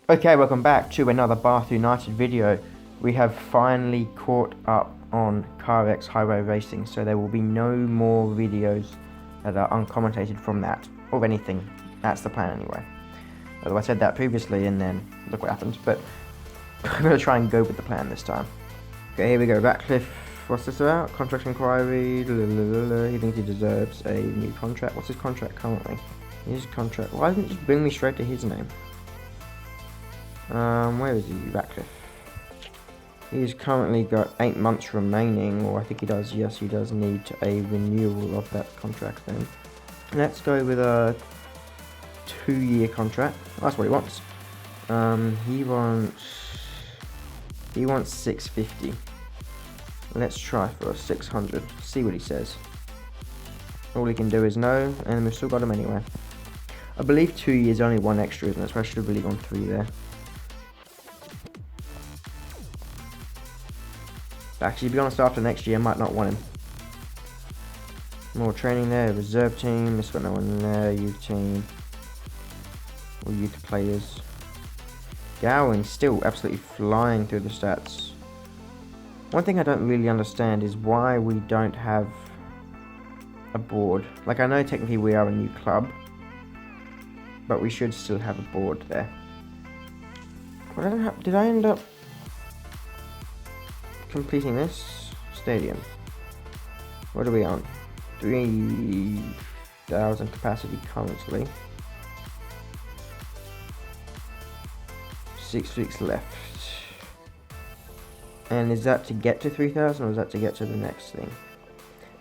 Okay, welcome back to another Bath United video. We have finally caught up on CarX Highway Racing, so there will be no more videos that are uncommentated from that, or anything. That's the plan anyway. Although I said that previously and then look what happened, but I'm going to try and go with the plan this time. Okay, here we go. Ratcliffe, what's this about? Contract inquiry, he thinks he deserves a new contract. What's his contract currently? His contract, why didn't it just bring me straight to his name? Where is he? Ratcliffe. He's currently got 8 months remaining, or I think he does, yes, he does need a renewal of that contract then. Let's go with a 2-year contract. That's what he wants. He wants 650. Let's try for 600. See what he says. All he can do is no, and we've still got him anyway. I believe 2 years only one extra, isn't it? So I should have really gone 3 there. Actually, to be honest, after next year, I might not want him. More training there, reserve team, this got no one there, youth team, all youth players. Gowing still absolutely flying through the stats. One thing I don't really understand is why we don't have a board. Like, I know technically we are a new club, but we should still have a board there. Did I end up completing this stadium? What are we on? 3,000 capacity currently. 6 weeks left. And is that to get to 3,000 or is that to get to the next thing?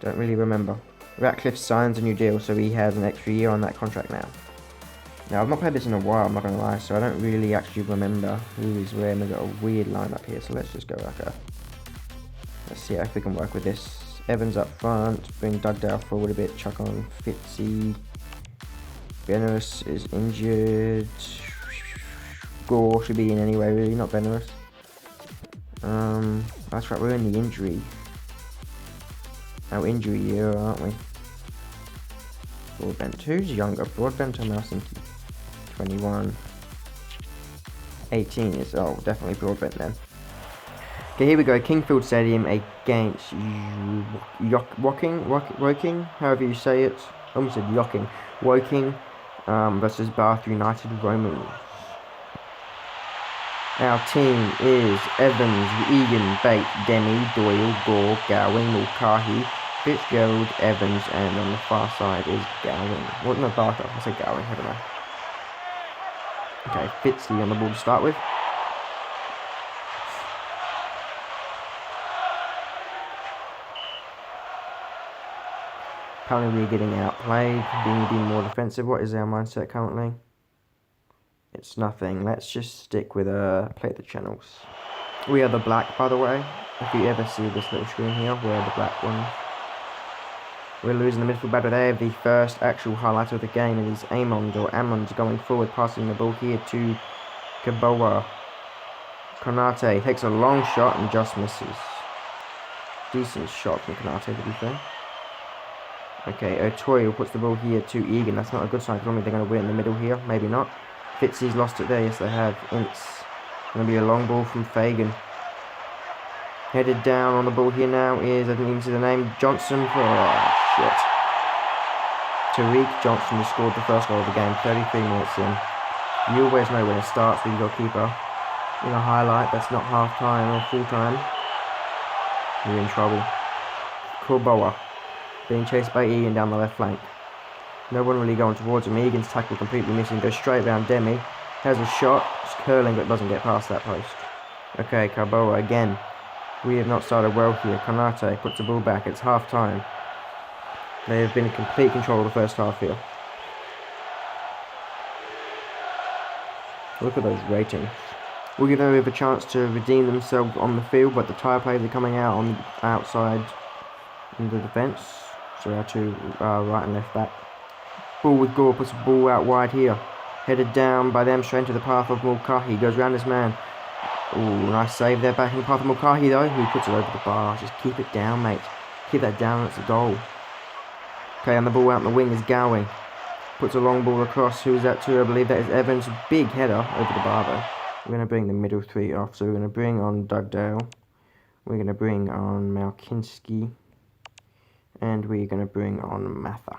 Don't really remember. Ratcliffe signs a new deal, so he has an extra year on that contract now. Now, I've not played this in a while, I'm not going to lie, so I don't really actually remember who is where, and we've got a weird lineup here, so let's just go like a... Let's see if we can work with this. Evans up front, bring Dugdale forward a bit, chuck on Fitzy. Benares is injured. Gore should be in anyway, really, not Benares. That's right, we're in the injury. Our injury year, aren't we? Broadbent, who's younger? Broadbent or Malsinki? 21. 18 is, oh, definitely Broadbent then. Okay, here we go. Kingfield Stadium against Woking, however you say it. I almost said Yocking. Woking versus Bath United Romans. Our team is Evans, Egan, Bate, Demi, Doyle, Gore, Gowing, Mulcahy, Fitzgerald, Evans, and on the far side is Gowing. What no, Barker? I said Gowing, I don't know. Okay, Fitzy on the ball to start with. Apparently we're getting outplayed, being more defensive. What is our mindset currently? It's nothing. Let's just stick with play the channels. We are the black, by the way. If you ever see this little screen here, we're the black ones. We're losing the midfield battle there. The first actual highlight of the game is Amon's going forward, passing the ball here to Kaboa. Konate takes a long shot and just misses. Decent shot from Konate, to be fair. Okay, O'Toole puts the ball here to Egan. That's not a good sign, because normally they're going to win in the middle here. Maybe not. Fitzy's lost it there. Yes, they have. Ince. Going to be a long ball from Fagan. Headed down on the ball here now is, I didn't even see the name, Johnson. Oh, shit. Tariq Johnson has scored the first goal of the game, 33 minutes in. You always know when it starts with your keeper. In a highlight, that's not half-time or full-time. You're in trouble. Corboa being chased by Egan down the left flank. No one really going towards him. Egan's tackle completely missing. Goes straight around Demi. Has a shot. It's curling but doesn't get past that post. Okay, Carboa again. We have not started well here. Konate puts the ball back. It's half time. They have been in complete control of the first half here. Look at those ratings. We'll give them a bit of a chance to redeem themselves on the field, but the tyre players are coming out on the outside in the defence. So our two right and left back. Ball with Gore, puts the ball out wide here. Headed down by them straight into the path of Mulcahy. Goes round this man. Ooh, nice save there back in the path of Mulcahy though, who puts it over the bar. Just keep it down, mate. Keep that down, it's a goal. Okay, and the ball out in the wing is Gowing. puts a long ball across. Who's that to? I believe that is Evans. Big header over the bar though. We're going to bring the middle three off. So we're going to bring on Dugdale. We're going to bring on Malkinski. And we're going to bring on Mather.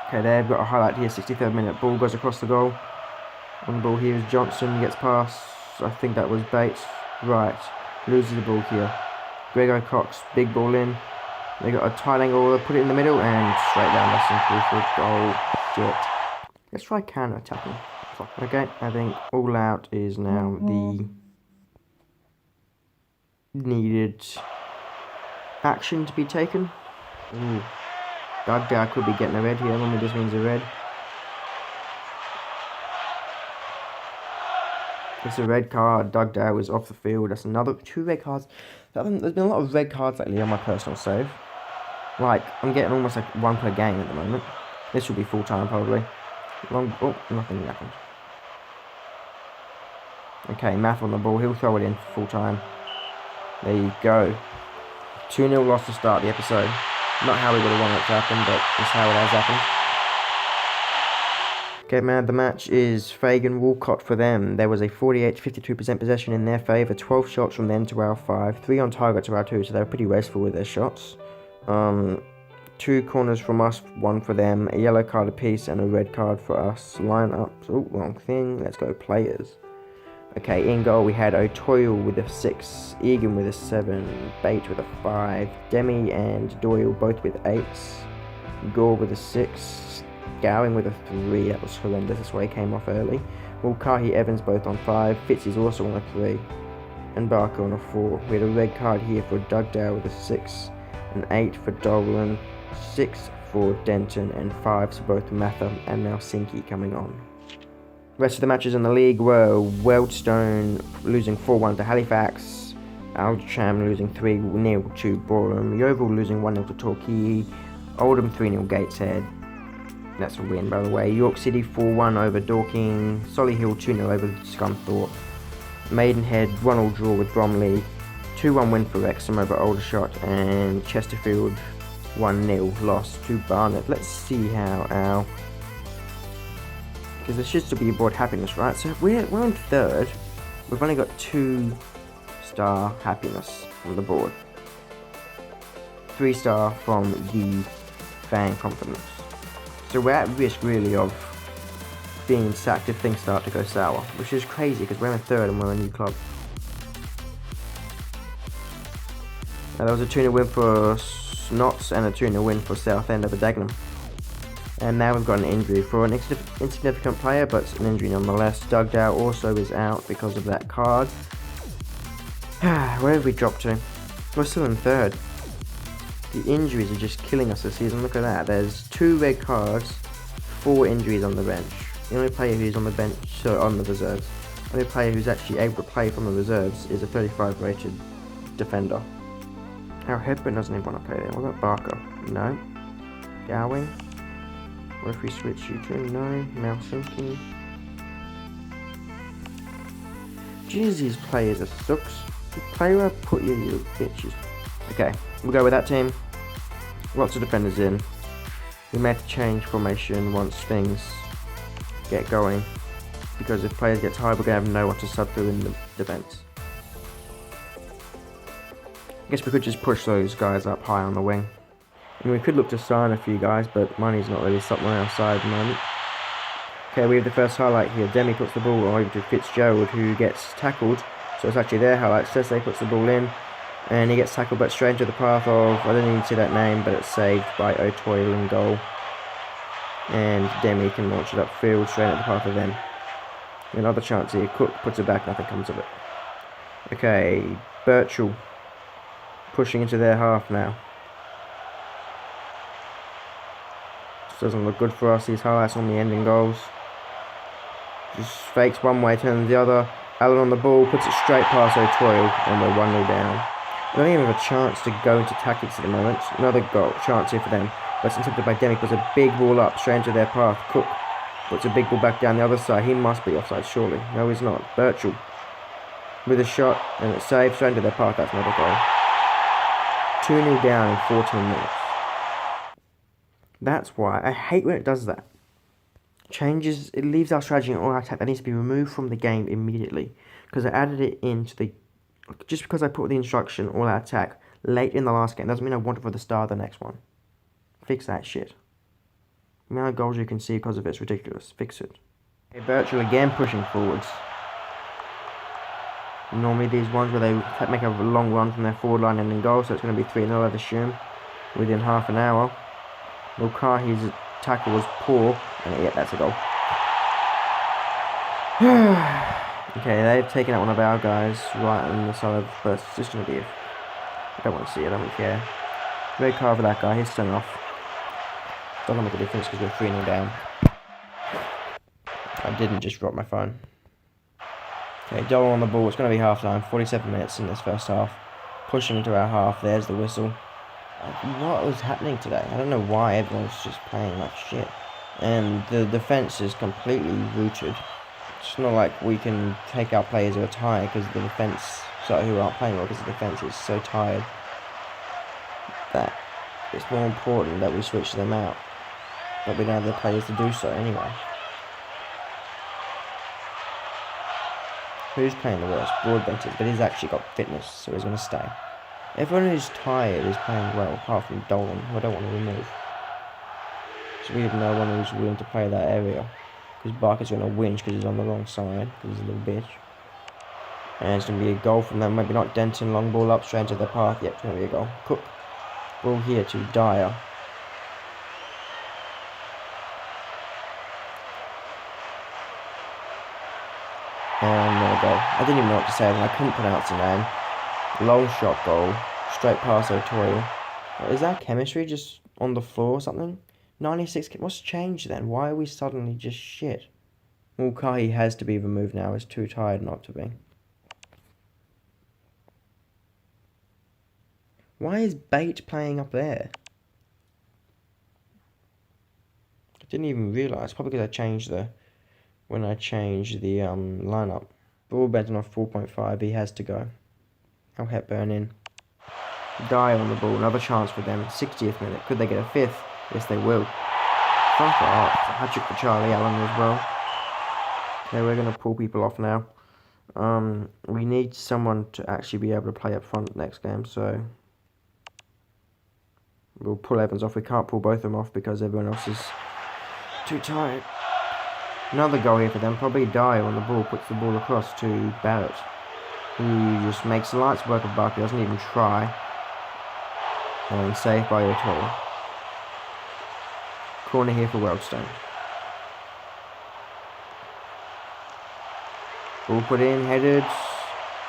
Okay, there, we've got a highlight here. 63rd minute. Ball goes across the goal. On the ball here is Johnson. Gets past. I think that was Bates. Right. Loses the ball here. Grego Cox. Big ball in. They got a tight angle. Put it in the middle. And straight down. That's simple for a goal. Shit. Let's try counter-attacking. Okay, I think all out is now the needed action to be taken. Ooh. Dugdale could be getting a red here. Normally this means a red. It's a red card. Dugdale is off the field. That's another 2 red cards. There's been a lot of red cards lately on my personal save. Like, I'm getting almost like 1 per game at the moment. This will be full time probably. Oh, nothing happened. Okay, Math on the ball. He'll throw it in for full time. There you go. 2-0 loss to start the episode. Not how we would have wanted it to happen, but it's how it has happened. Okay, man, the match is Fagan Walcott for them. There was a 48-52% possession in their favour. 12 shots from them to our 5. 3 on target to our 2, so they were pretty wasteful with their shots. 2 corners from us, 1 for them. A yellow card apiece and a red card for us. Line up. Oh, wrong thing. Let's go players. Okay, in goal we had O'Toole with a 6, Egan with a 7, Bate with a 5, Demi and Doyle both with 8s, Gore with a 6, Gowing with a 3, that was horrendous, that's why he came off early. Mulcahy Evans both on 5, Fitz is also on a 3, and Barker on a 4. We had a red card here for Dugdale with a 6, an 8 for Dolan, 6 for Denton, and 5s for both Mather and Malkinski coming on. Rest of the matches in the league were Wealdstone losing 4-1 to Halifax, Aldsham losing 3-0 to Boreham, Yeovil losing 1-0 to Torquay, Oldham 3-0 Gateshead. That's a win, by the way. York City 4-1 over Dorking, Solihull 2-0 over Scunthorpe, Maidenhead 1-1 draw with Bromley, 2-1 win for Wrexham over Aldershot, and Chesterfield 1-0 loss to Barnet. Let's see how our... because there should still be aboard happiness, right? So we're on 3rd. We've only got 2-star happiness on the board. 3-star from the fan confidence. So we're at risk really of being sacked if things start to go sour, which is crazy because we're in 3rd and we're a new club. Now there was a 2-0 win for Notts and a 2-0 win for Southend over Dagenham. And now we've got an injury for an insignificant player, but it's an injury nonetheless. Dugdale also is out because of that card. Where have we dropped to? We're still in 3rd. The injuries are just killing us this season. Look at that. There's 2 red cards, 4 injuries on the bench. The only player who's on the bench, so on the reserves. The only player who's actually able to play from the reserves is a 35 rated defender. Our Hepburn doesn't even want to play there. What about Barker? No. Gowing? What if we switch you to? No. Malkinski. Jeez, these players are sucks. Play where I put you, you bitches. Okay, we'll go with that team. Lots of defenders in. We may have to change formation once things get going. Because if players get tired, we're going to have no one to sub through in the defence. I guess we could just push those guys up high on the wing. And we could look to sign a few guys, but money's not really something on our side at the moment. Okay, we have the first highlight here. Demi puts the ball over to Fitzgerald, who gets tackled. So it's actually their highlight. Sese puts the ball in, and he gets tackled, but straight into the path of, I don't even see that name, but it's saved by O'Toole in goal. And Demi can launch it upfield, straight into the path of them. Another chance here. Cook puts it back, nothing comes of it. Okay, Birchall pushing into their half now. Doesn't look good for us. These highlights on the ending goals. Just fakes one way, turns the other. Allen on the ball, puts it straight past O'Toole, and we're 1-0 down. We don't even have a chance to go into tactics at the moment. Another goal chance here for them. But it's intercepted by Demi, puts a big ball up, straight into their path. Cook puts a big ball back down the other side. He must be offside, surely. No, he's not. Birchall with a shot, and it's saved, straight into their path. That's another goal. 2-0 down in 14 minutes. That's why I hate when it does that. changes, it leaves our strategy and all our attack that needs to be removed from the game immediately. Because I added it into the, just because I put the instruction all out attack late in the last game doesn't mean I want it for the start of the next one. Fix that shit. The amount of goals you can see because of it's ridiculous. Fix it. Okay, Birchall again pushing forwards. Normally these ones where they make a long run from their forward line and in goal, so it's going to be 3-0 I'd assume, within half an hour. Mulcahy's tackle was poor, and yeah, that's a goal. Okay, they've taken out one of our guys right on the side of the first. It's just going to be, I don't want to see it, I don't care. Red card for that guy, he's sent off. Doesn't make a difference because we're 3-0 down. I didn't just drop my phone. Okay, Dole on the ball. It's going to be half time. 47 minutes in this first half. Pushing into our half. There's the whistle. What was happening today? I don't know why everyone's just playing like shit. And the defense is completely rooted. It's not like we can take our players who are tired because the defense, who aren't playing well because the defense is so tired that it's more important that we switch them out. But we don't have the players to do so anyway. Who's playing the worst? Broadbent is, but he's actually got fitness, so he's going to stay. Everyone who's tired is playing well, apart from Dolan, who I don't want to remove. So we have no one who's willing to play that area. Because Barker's going to whinge because he's on the wrong side, because he's a little bitch. And it's going to be a goal from them, maybe not Denton, long ball up, straight into their path. Yep, it's going to be a goal. Cook. Ball here to Dyer. And there we go. I didn't even know what to say, and I couldn't pronounce the name. Long shot goal. Straight past O'Toole. Is that chemistry just on the floor or something? 96. What's changed then? Why are we suddenly just shit? Mulcahy has to be removed now. He's too tired not to be. Why is Bate playing up there? I didn't even realise. Probably because I changed the... When I changed the lineup. Broadbent off 4.5, he has to go. Al Hepburn in. Dyer on the ball, another chance for them. 60th minute. Could they get a fifth? Yes, they will. Fuck off. Hat-trick for Charlie Allen as well. Okay, we're going to pull people off now. We need someone to actually be able to play up front next game, so... We'll pull Evans off. We can't pull both of them off because everyone else is too tired. Another goal here for them. Probably Dyer on the ball. Puts the ball across to Barrett, who just makes the lights work of Barkley. Doesn't even try. And saved by O'Toole. Corner here for Weldstone. Ball put in, headed.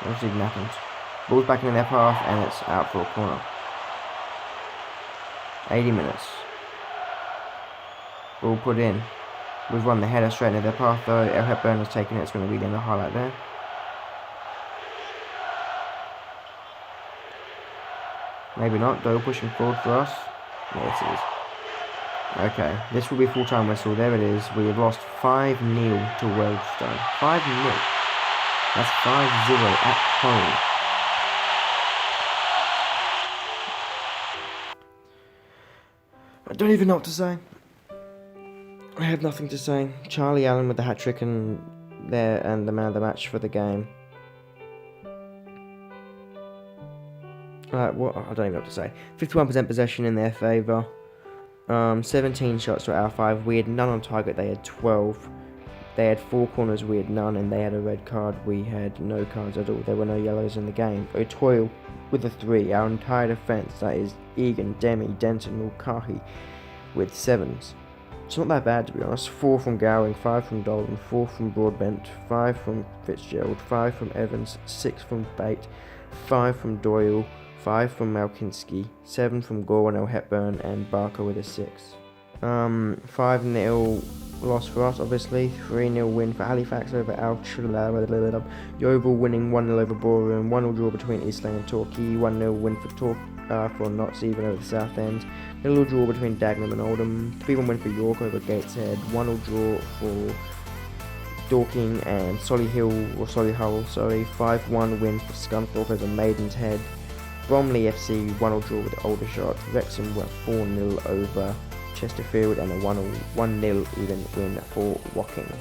Obviously didn't happen. Ball's back in their path and it's out for a corner. 80 minutes. Ball put in. We've run the header straight into their path though. El Hepburn has taken it. It's going to be the highlight there. Maybe not. Doyle pushing forward for us. Yes, it is. Okay, this will be full-time whistle. There it is. We have lost 5-0 to Weldstone. 5-0. That's 5-0 at home. I don't even know what to say. I have nothing to say. Charlie Allen with the hat-trick and the man of the match for the game. What? I don't even know what to say. 51% possession in their favour. 17 shots to our 5. We had none on target. They had 12. They had 4 corners. We had none, and they had a red card. We had no cards at all. There were no yellows in the game. O'Toole with a 3. Our entire defence, that is Egan, Demi, Denton, Mulcahy, with 7s. It's not that bad, to be honest. 4 from Gowing, 5 from Dolan, 4 from Broadbent, 5 from Fitzgerald, 5 from Evans, 6 from Bate, 5 from Doyle, 5 from Malkinski, 7 from Gore and Hepburn, and Barker with a 6. 5-0 loss for us, obviously. 3-0 win for Halifax over Yeovil, winning 1-0 over Boreham, 1-0 draw between Eastland and Torquay, 1-0 win for Notts even over the South End, a little draw between Dagenham and Oldham, 3-1 win for York over Gateshead, 1-0 draw for Dorking and Solihull, 5-1 win for Scunthorpe over Maidenhead, Bromley FC 1-0 draw with Aldershot, Wrexham went 4-0 over Chesterfield, and a 1-0 even win for Woking.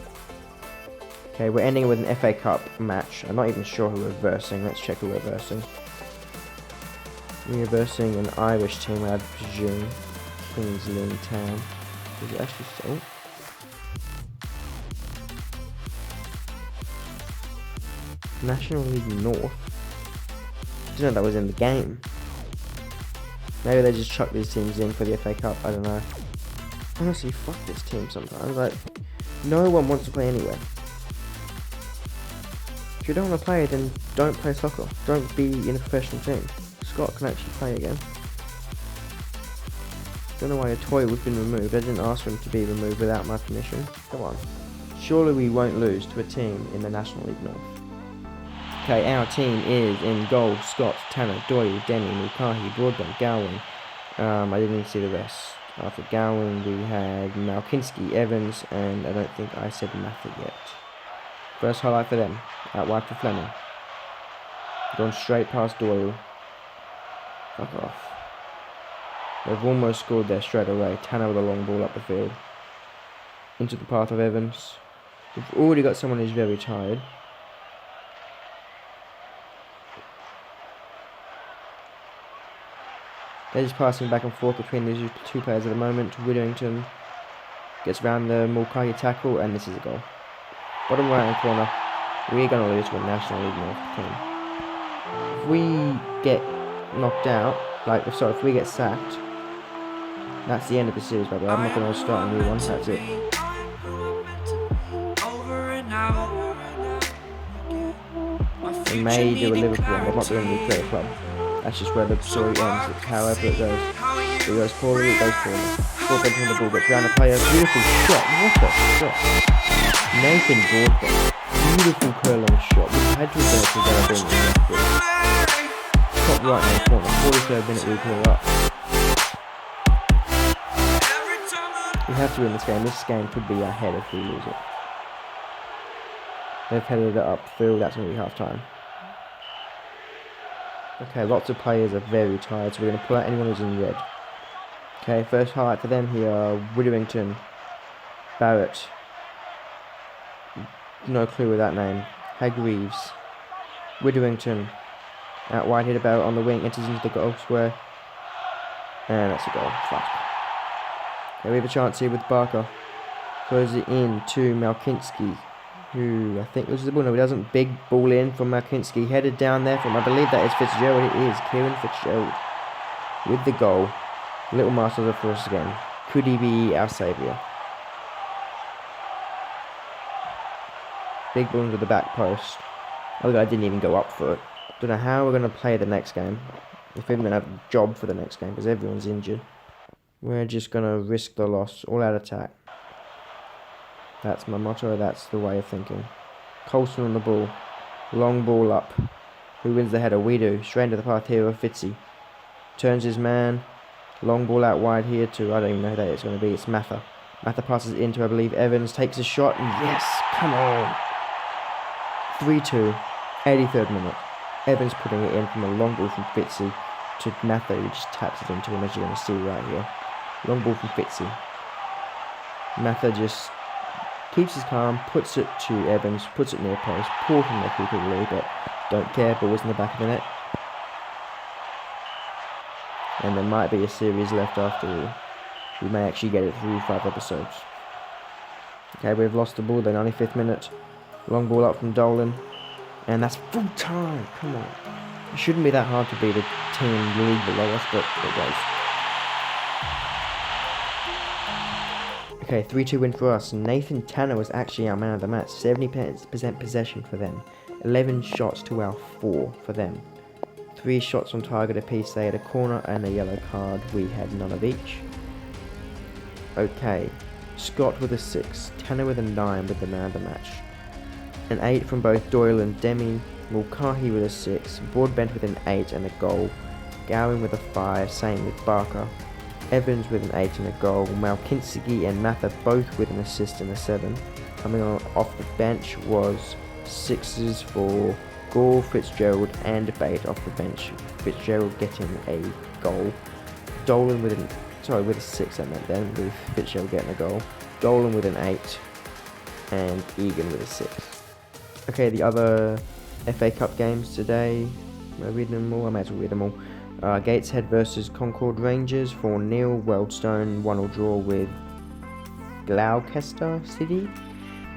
Okay, we're ending with an FA Cup match. I'm not even sure who we're versing. Let's check who we're versing. We're versing an Irish team, I'd presume. Queen's Lynn Town. Is it actually so? National League North? I didn't know that was in the game. Maybe they just chuck these teams in for the FA Cup, I don't know. Honestly, fuck this team sometimes. Like, no one wants to play anyway. If you don't want to play, then don't play soccer. Don't be in a professional team. Scott can actually play again. Don't know why a toy was been removed. I didn't ask for him to be removed without my permission. Come on. Surely we won't lose to a team in the National League North. Okay, our team is in goal: Scott, Tanner, Doyle, Denny, Mulcahy, Broadbent, Gowing. I didn't even see the rest. After Gowing, we had Malkinski, Evans, and I don't think I said Mather yet. First highlight for them. Out wide for Fleming. Gone straight past Doyle. Fuck off. They've almost scored there straight away. Tanner with a long ball up the field. Into the path of Evans. We've already got someone who's very tired. They're just passing back and forth between these two players at the moment. Witherington gets around the Mulcahy tackle, and this is a goal. Bottom right hand corner. We're going to lose to a National League North team. If we get knocked out, if we get sacked, that's the end of the series, baby. I'm not going to start a new one, that's it. We may do a Liverpool one, but not doing a new player club. That's just where the story ends. It's however it goes. If it goes poorly, it goes poorly. Broadbent on the ball, gets round the player. Beautiful shot. What a shot. Nathan Broadbent. Beautiful curling shot. We had to have been a been top right in the corner. 43rd minute we pull up. We have to win this game. This game could be our head if we lose it. They've headed it upfield. That's going to be half time. Okay, lots of players are very tired, so we're going to pull out anyone who's in red. Okay, first highlight for them here, Witherington, Barrett, no clue with that name, Hagreaves, Witherington, out wide here to Barrett on the wing, enters into the goal square, and that's a goal, fuck. Okay, we have a chance here with Barker, throws it in to Malkinski, who I think loses the ball. No, he doesn't. Big ball in from Malkinski. Headed down there from, I believe that is Fitzgerald. It is Kieran Fitzgerald with the goal. Little Masters of Force again. Could he be our saviour? Big ball into the back post. Oh, I didn't even go up for it. Don't know how we're going to play the next game. If we're even going to have a job for the next game because everyone's injured. We're just going to risk the loss. All out attack. That's my motto, that's the way of thinking. Coulson on the ball. Long ball up. Who wins the header? We do. Straight into the path here of Fitzy. Turns his man. Long ball out wide here to, I don't even know who that is going to be. It's Mather. Mather passes into, I believe, Evans. Takes a shot. And yes! Come on! 3-2. 83rd minute. Evans putting it in from a long ball from Fitzy to Mather, who just taps it into him, as you're going to see right here. Long ball from Fitzy. Mather just keeps his calm, puts it to Evans, puts it near post. Poor from the keeper really, but don't care. Ball's in the back of the net. And there might be a series left after all. We may actually get it through 5 episodes. Okay, we've lost the ball, the 95th minute. Long ball up from Dolan. And that's full time. Come on. It shouldn't be that hard to beat a team league below us, but it was. Okay, 3-2 win for us. Nathan Tanner was actually our man of the match. 70% possession for them. 11 shots to our 4 for them. 3 shots on target apiece. They had a corner and a yellow card. We had none of each. Okay, Scott with a 6. Tanner with a 9 with the man of the match. An 8 from both Doyle and Demi. Mulcahy with a 6. Broadbent with an 8 and a goal. Gowing with a 5. Same with Barker. Evans with an 8 and a goal. Malkinski and Mather both with an assist and a 7. Coming on off the bench was 6s for Gore, Fitzgerald and Bate off the bench. Fitzgerald getting a goal. Dolan with an Sorry, with a 6 I meant then, with Fitzgerald getting a goal. Dolan with an 8. And Egan with a 6. Okay, the other FA Cup games today. Am I reading them all? I might as well read them all. Gateshead versus Concord Rangers, 4-0. Wealdstone 1-1 draw with Gloucester City.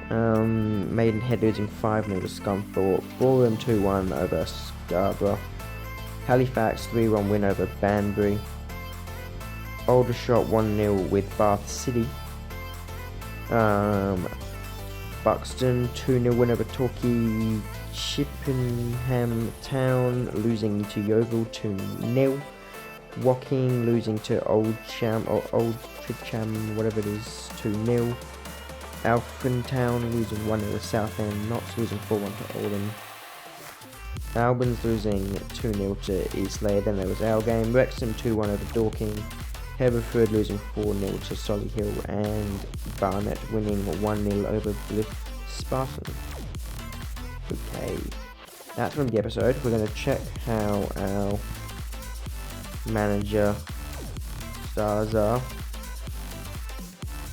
Maidenhead losing 5-0 to Scunthorpe. Boreham 2-1 over Scarborough. Halifax 3-1 win over Banbury. Aldershot 1-0 with Bath City. Buxton 2-0 win over Torquay. Chippenham Town losing to Yeovil 2-0. Woking losing to Old Tridcham, whatever it is, 2-0. Alfred Town losing 1-0 to Southend. Notts losing 4-1 to Oldham. Albans losing 2-0 to Eastleigh. Then there was our game. Wrexham 2-1 over Dorking. Hereford losing 4-0 to Solihull, and Barnet winning 1-0 over Blyth Spartan. Okay, that's from the episode. We're going to check how our manager stars are.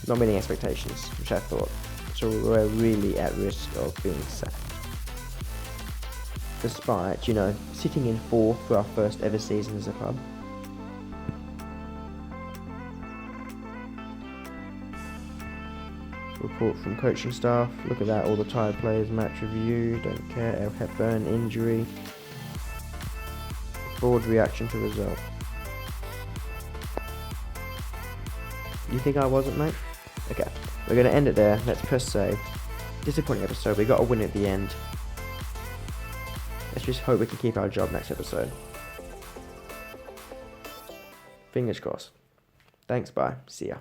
Not meeting expectations, which I thought. So we're really at risk of being sacked. Despite, sitting in 4th for our first ever season as a club. Report from coaching staff. Look at that, all the tired players, match review, don't care, El Hepburn, injury. Board reaction to result. You think I wasn't, mate? Okay, we're going to end it there. Let's press save. Disappointing episode, we got a win at the end. Let's just hope we can keep our job next episode. Fingers crossed. Thanks, bye. See ya.